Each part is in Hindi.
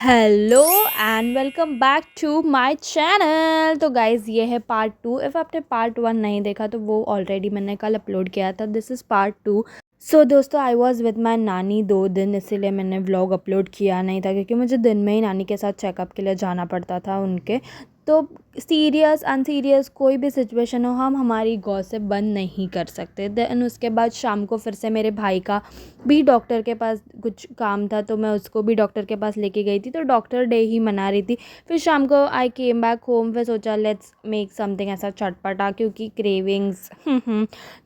Hello and welcome back to my channel. तो गाइज़ ये है पार्ट टू। इफ़ आपने पार्ट वन नहीं देखा तो वो ऑलरेडी मैंने कल अपलोड किया था। This is part two. So दोस्तों आई वॉज़ विद माई नानी 2 दिन, इसीलिए मैंने व्लॉग अपलोड किया नहीं था क्योंकि मुझे दिन में ही नानी के साथ चेकअप के लिए जाना पड़ता था उनके। तो सीरियस अनसीरियस कोई भी सिचुएशन हो, हम हमारी गॉसिप बंद नहीं कर सकते। देन उसके बाद शाम को फिर से मेरे भाई का भी डॉक्टर के पास कुछ काम था, तो मैं उसको भी डॉक्टर के पास लेके गई थी। तो डॉक्टर डे ही मना रही थी। फिर शाम को आई केम बैक होम। फिर सोचा लेट्स मेक समथिंग ऐसा चटपटा, क्योंकि क्रेविंग्स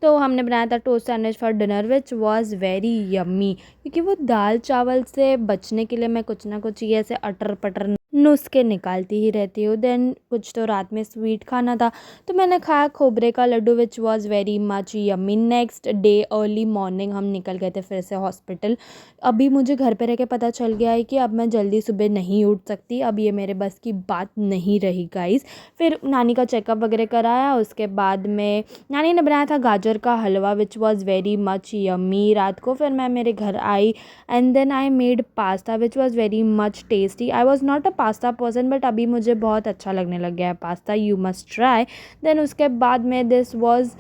तो हमने बनाया था toast sandwich for dinner which was very yummy. क्योंकि वो दाल चावल से बचने के लिए मैं कुछ ना कुछ ये ऐसे अटर पटर नुस्खे निकालती ही रहती हूँ। देन कुछ तो रात में स्वीट खाना था, तो मैंने खाया खोबरे का laddoo which was very much yummy. Next day early morning हम निकल गए थे फिर से हॉस्पिटल। अभी मुझे घर पे रह के पता चल गया है कि अब मैं जल्दी सुबह नहीं उठ सकती। अब ये मेरे बस की बात नहीं रही गाइस। फिर नानी का चेकअप वगैरह कराया। उसके बाद में नानी ने बनाया था गाजर का halwa which was very much yummy. रात को फिर मैं मेरे घर आई and then I made pasta which was very much tasty. I was not a pasta person, but अभी मुझे बहुत अच्छा लगने लग गया है pasta. You must try. Then उसके बाद में this was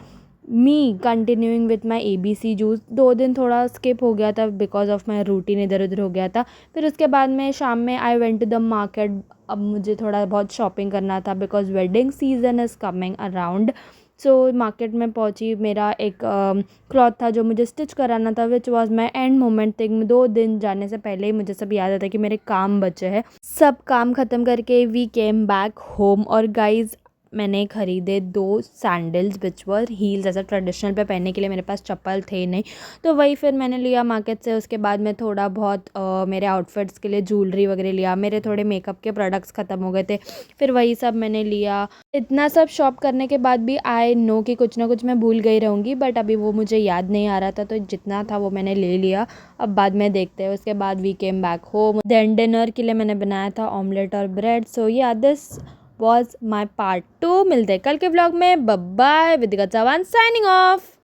me continuing with my ABC juice. 2 दिन थोड़ा स्किप हो गया था बिकॉज ऑफ माई रूटीन इधर उधर हो गया था। फिर उसके बाद में शाम में I went to the market. अब मुझे थोड़ा बहुत शॉपिंग करना था because wedding season is coming around. So market में पहुंची। मेरा एक क्लॉथ था जो मुझे स्टिच कराना था which was my end moment thing. 2 दिन जाने से पहले ही मुझे सब याद आता कि मेरे काम बचे हैं। सब काम ख़त्म करके वी केम बैक होम। और गाइज मैंने ख़रीदे 2 सैंडल्स विच वर हील्स, ऐसा ट्रेडिशनल पे पहनने के लिए मेरे पास चप्पल थे नहीं, तो वही फिर मैंने लिया मार्केट से। उसके बाद में थोड़ा बहुत मेरे आउटफिट्स के लिए ज्वेलरी वगैरह लिया। मेरे थोड़े मेकअप के प्रोडक्ट्स ख़त्म हो गए थे, फिर वही सब मैंने लिया। इतना सब शॉप करने के बाद भी आई नो कि कुछ ना कुछ मैं भूल गई रहूँगी, बट अभी वो मुझे याद नहीं आ रहा था, तो जितना था वो मैंने ले लिया। अब बाद में देखते हैं। उसके बाद we came back home. Then dinner के लिए मैंने बनाया था ऑमलेट और bread. So yeah this was my part two. मिलते हैं कल के व्लॉग में। Bye bye. Vidika Chauhan signing of.